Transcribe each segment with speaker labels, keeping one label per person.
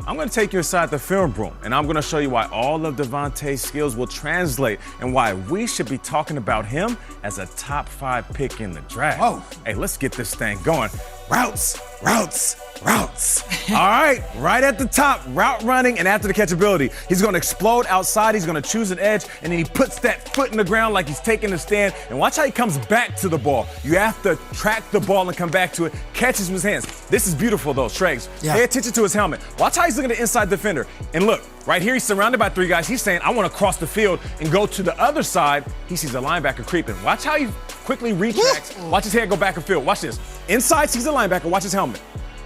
Speaker 1: I'm going to take you inside the film room, and I'm going to show you why all of Devonta's skills will translate and why we should be talking about him as a top 5 pick in the draft.
Speaker 2: Whoa.
Speaker 1: Hey, let's get this thing going. Routes, routes, routes. All right, right at the top, route running and after the catchability. He's gonna explode outside, he's gonna choose an edge, and then he puts that foot in the ground like he's taking a stand. And watch how he comes back to the ball. You have to track the ball and come back to it, catches with his hands. This is beautiful though, Shregs.
Speaker 2: Yeah.
Speaker 1: Pay attention to his helmet. Watch how he's looking at the inside defender. And look, right here he's surrounded by 3 guys. He's saying, I wanna cross the field and go to the other side. He sees a linebacker creeping. Watch how he quickly retracts. Watch his head go back and field. Watch this. Inside sees a linebacker, watch his helmet.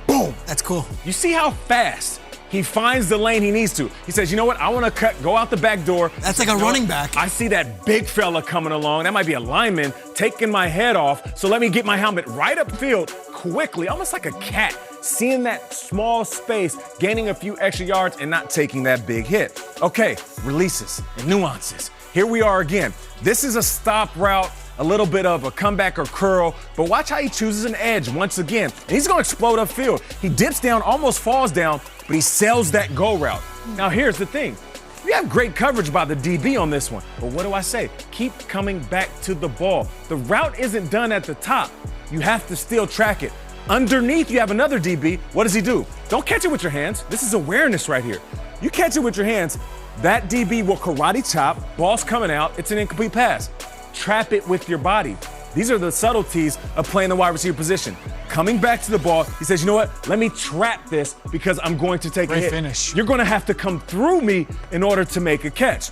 Speaker 1: Boom.
Speaker 2: That's cool.
Speaker 1: You see how fast he finds the lane he needs to. He says, you know what, I want to go out the back door.
Speaker 2: That's like a running back.
Speaker 1: I see that big fella coming along. That might be a lineman taking my head off. So let me get my helmet right upfield quickly, almost like a cat, seeing that small space, gaining a few extra yards and not taking that big hit. Okay, releases and nuances. Here we are again. This is a stop route, a little bit of a comeback or curl, but watch how he chooses an edge once again. And he's gonna explode upfield. He dips down, almost falls down, but he sails that go route. Now here's the thing. You have great coverage by the DB on this one, but what do I say? Keep coming back to the ball. The route isn't done at the top. You have to still track it. Underneath, you have another DB. What does he do? Don't catch it with your hands. This is awareness right here. You catch it with your hands, that DB will karate chop, ball's coming out, it's an incomplete pass. Trap it with your body. These are the subtleties of playing the wide receiver position. Coming back to the ball, he says, you know what? Let me trap this because I'm going to take a hit.
Speaker 2: Finish.
Speaker 1: You're gonna have to come through me in order to make a catch.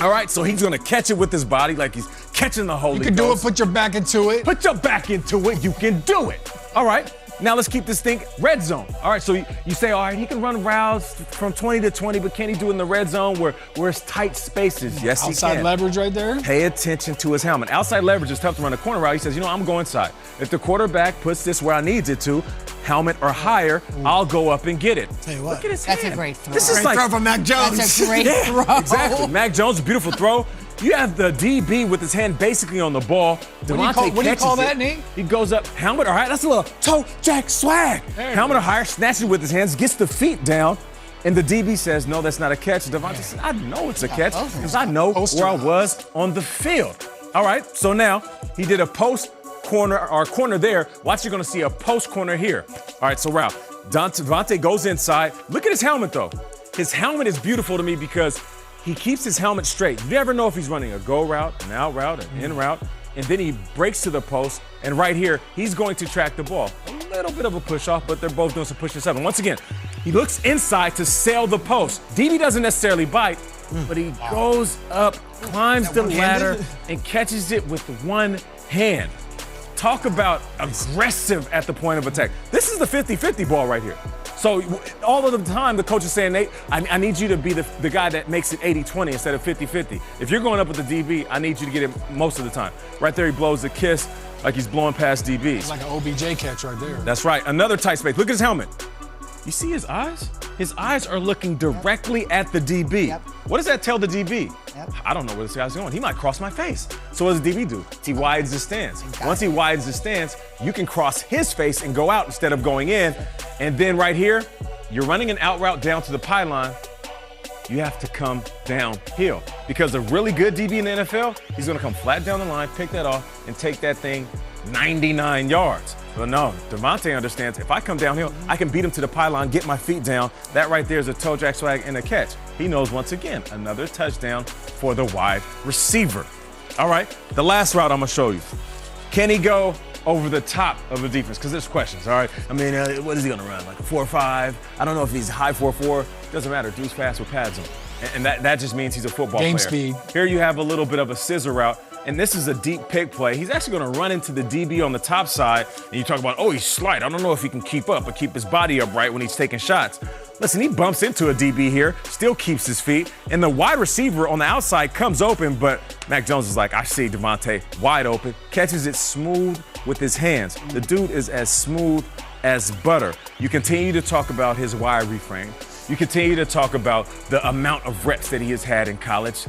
Speaker 1: All right, so he's gonna catch it with his body like he's catching the Holy Ghost.
Speaker 2: You can do it, put your back into it.
Speaker 1: Put your back into it, you can do it. All right, now let's keep this thing red zone. All right, so you say, all right, he can run routes from 20 to 20, but can he do it in the red zone where it's tight spaces? Yes, he can.
Speaker 2: Outside leverage right there.
Speaker 1: Pay attention to his helmet. Outside leverage is tough to run a corner route. He says, you know, I'm going inside. If the quarterback puts this where I need it to, helmet or higher, I'll go up and get it.
Speaker 2: Tell you what.
Speaker 1: Look at his
Speaker 3: That's
Speaker 1: hand.
Speaker 3: a great throw.
Speaker 1: This is
Speaker 2: Great
Speaker 1: like
Speaker 2: throw from Mac Jones.
Speaker 3: That's a great throw.
Speaker 1: Exactly. Mac Jones, beautiful throw. You have the DB with his hand basically on the ball.
Speaker 2: What do you call that, Nate?
Speaker 1: He goes up, helmet or higher. That's a little toe jack swag. Helmet or higher, snatches it with his hands, gets the feet down, and the DB says, no, that's not a catch. Devonta says, I know it's a catch because I know where I was on the field. All right, so now he did a post corner or corner there. Watch, you're gonna see a post corner here. All right, so route. Devonta goes inside. Look at his helmet though. His helmet is beautiful to me because he keeps his helmet straight. You never know if he's running a go route, an out route, an in route, and then he breaks to the post, and right here, he's going to track the ball. A little bit of a push off, but they're both doing some push and stuff. And once again, he looks inside to sail the post. DB doesn't necessarily bite, but he goes up, climbs the ladder, and catches it with one hand. Talk about aggressive at the point of attack. This is the 50-50 ball right here. So all of the time, the coach is saying, Nate, I need you to be the guy that makes it 80-20 instead of 50-50. If you're going up with the DB, I need you to get it most of the time. Right there, he blows a kiss like he's blowing past DBs.
Speaker 2: It's like an OBJ catch right there.
Speaker 1: That's right, another tight space. Look at his helmet. You see his eyes? His eyes are looking directly at the DB.
Speaker 3: Yep.
Speaker 1: What does that tell the DB?
Speaker 3: Yep.
Speaker 1: I don't know where this guy's going. He might cross my face. So what does the DB do? He widens his stance. Once he widens his stance, you can cross his face and go out instead of going in. And then right here, you're running an out route down to the pylon. You have to come downhill. Because a really good DB in the NFL, he's gonna come flat down the line, pick that off, and take that thing 99 yards. But no, Devonta understands if I come downhill, I can beat him to the pylon, get my feet down. That right there is a toe jack swag and a catch. He knows once again, another touchdown for the wide receiver. All right, the last route I'm gonna show you. Can he go over the top of the defense? Because there's questions, all right? I mean, what is he gonna run, like a 4.5? I don't know if he's high 4.4. Doesn't matter, dude's fast with pads on. And that just means he's a football player.
Speaker 2: Game speed.
Speaker 1: Here you have a little bit of a scissor route. And this is a deep pick play. He's actually gonna run into the DB on the top side. And you talk about, oh, he's slight. I don't know if he can keep up, but keep his body upright when he's taking shots. Listen, he bumps into a DB here, still keeps his feet, and the wide receiver on the outside comes open, but Mac Jones is like, I see Devonta wide open, catches it smooth with his hands. The dude is as smooth as butter. You continue to talk about his wide reframe. You continue to talk about the amount of reps that he has had in college.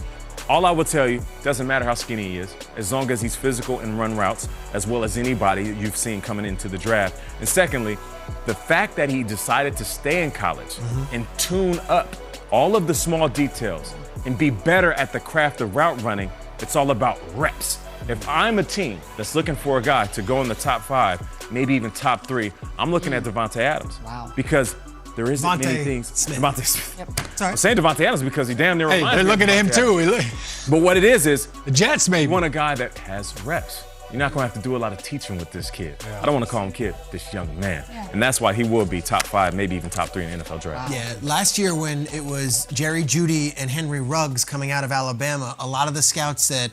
Speaker 1: All I will tell you, doesn't matter how skinny he is, as long as he's physical and run routes, as well as anybody you've seen coming into the draft. And secondly, the fact that he decided to stay in college and tune up all of the small details and be better at the craft of route running, it's all about reps. If I'm a team that's looking for a guy to go in the top 5, maybe even top 3, I'm looking at Devonta Adams.
Speaker 3: Wow.
Speaker 1: Because there isn't
Speaker 4: Devonta
Speaker 1: many things.
Speaker 4: Smith.
Speaker 1: Devonta Smith.
Speaker 4: Yep. Sorry.
Speaker 1: I'm saying Devonta Adams because he damn near
Speaker 2: Hey,
Speaker 1: reminds
Speaker 2: they're
Speaker 1: me of
Speaker 2: looking at him
Speaker 1: Devonta Adams.
Speaker 2: too.
Speaker 1: But what it is
Speaker 2: The Jets, maybe.
Speaker 1: you want a guy that has reps. You're not going to have to do a lot of teaching with this kid.
Speaker 2: Yeah.
Speaker 1: I don't want to call him kid, this young man. And that's why he will be top 5, maybe even top 3 in the NFL draft.
Speaker 4: Yeah, last year when it was Jerry Jeudy and Henry Ruggs coming out of Alabama, a lot of the scouts said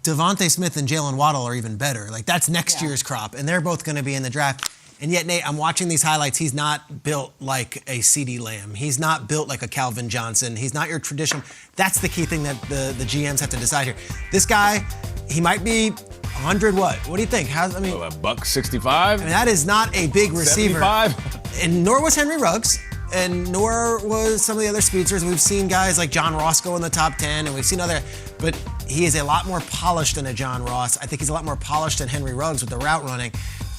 Speaker 4: Devonta Smith and Jalen Waddle are even better. Like, that's next year's crop, and they're both going to be in the draft. And yet, Nate, I'm watching these highlights. He's not built like a CeeDee Lamb. He's not built like a Calvin Johnson. He's not your tradition. That's the key thing that the GMs have to decide here. This guy, he might be 100 what? What do you think?
Speaker 1: A $165?
Speaker 4: That is not a big receiver.
Speaker 1: 75?
Speaker 4: And nor was Henry Ruggs, and nor was some of the other speedsters. We've seen guys like John Ross go in the top 10, and we've seen other, but he is a lot more polished than a John Ross. I think he's a lot more polished than Henry Ruggs with the route running.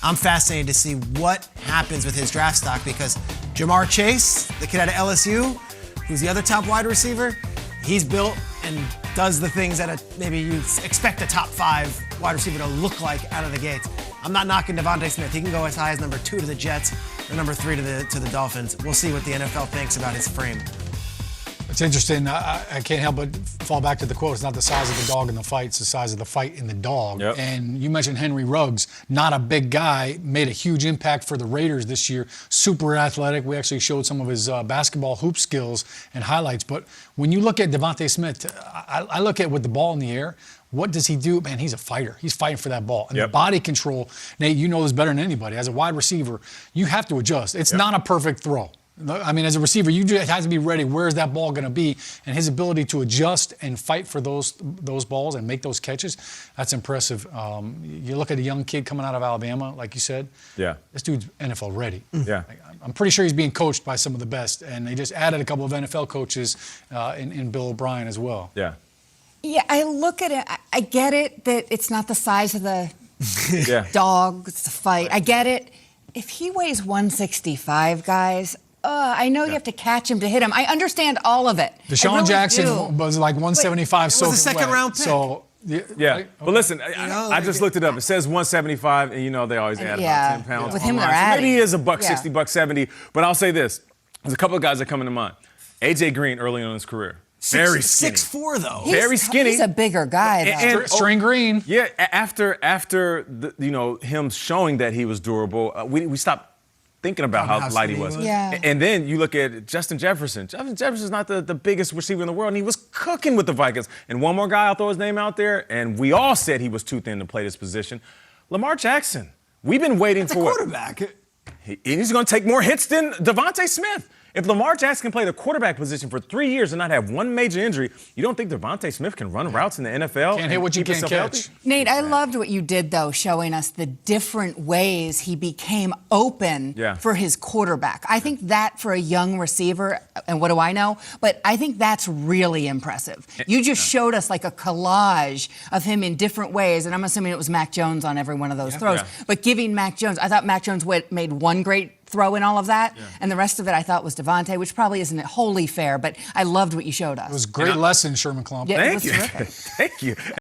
Speaker 4: I'm fascinated to see what happens with his draft stock because Jamar Chase, the kid out of LSU, who's the other top wide receiver, he's built and does the things that maybe you expect a top 5 wide receiver to look like out of the gates. I'm not knocking Devonta Smith. He can go as high as number 2 to the Jets or number 3 to the Dolphins. We'll see what the NFL thinks about his frame.
Speaker 2: It's interesting. I can't help but fall back to the quote. It's not the size of the dog in the fight. It's the size of the fight in the dog.
Speaker 1: Yep.
Speaker 2: And you mentioned Henry Ruggs, not a big guy, made a huge impact for the Raiders this year. Super athletic. We actually showed some of his basketball hoop skills and highlights. But when you look at Devonta Smith, I look at with the ball in the air, what does he do? Man, he's a fighter. He's fighting for that ball. And the body control, Nate, you know this better than anybody. As a wide receiver, you have to adjust. It's not a perfect throw. I mean, as a receiver, you just have to be ready. Where's that ball going to be? And his ability to adjust and fight for those balls and make those catches, that's impressive. You look at a young kid coming out of Alabama, like you said.
Speaker 1: Yeah.
Speaker 2: This dude's NFL ready.
Speaker 1: Yeah.
Speaker 2: I'm pretty sure he's being coached by some of the best. And they just added a couple of NFL coaches in Bill O'Brien as well.
Speaker 1: Yeah.
Speaker 3: Yeah, I look at it. I get it that it's not the size of the dog. It's the fight. I get it. If he weighs 165, guys, I know you have to catch him to hit him. I understand all of it.
Speaker 2: Deshaun Jackson was like 175 soaking wet.
Speaker 4: It was a second-round pick.
Speaker 2: So,
Speaker 1: yeah. But listen, I just looked it up. It says 175, and you know they always add about 10 pounds.
Speaker 3: With him,
Speaker 1: online.
Speaker 3: they're adding.
Speaker 1: Maybe he is a $160, $170. But I'll say this. There's a couple of guys that come into mind. A.J. Green early on in his career. Very skinny.
Speaker 4: 6'4", though.
Speaker 1: Very skinny.
Speaker 3: He's a bigger guy, though.
Speaker 1: And
Speaker 2: String Green.
Speaker 1: Yeah, after him showing that he was durable, we stopped thinking about how light he was.
Speaker 3: Yeah.
Speaker 1: And then you look at Justin Jefferson. Justin Jefferson's not the biggest receiver in the world, and he was cooking with the Vikings. And one more guy, I'll throw his name out there, and we all said he was too thin to play this position. Lamar Jackson. We've been waiting for what?
Speaker 4: Quarterback.
Speaker 1: He's going to take more hits than Devonta Smith. If Lamar Jackson can play the quarterback position for 3 years and not have one major injury, you don't think Devonta Smith can run routes in the NFL?
Speaker 2: Can't hit what you can't catch.
Speaker 3: Nate, I loved what you did, though, showing us the different ways he became open for his quarterback. I think that for a young receiver, and what do I know? But I think that's really impressive. You just showed us like a collage of him in different ways, and I'm assuming it was Mac Jones on every one of those throws. But giving Mac Jones, I thought Mac Jones made one great throw in all of that, and the rest of it I thought was Devonta, which probably isn't wholly fair, but I loved what you showed us.
Speaker 2: It was a great lesson, Sherman Klump.
Speaker 3: Yeah,
Speaker 1: Thank you.
Speaker 3: Terrific.
Speaker 1: Thank you.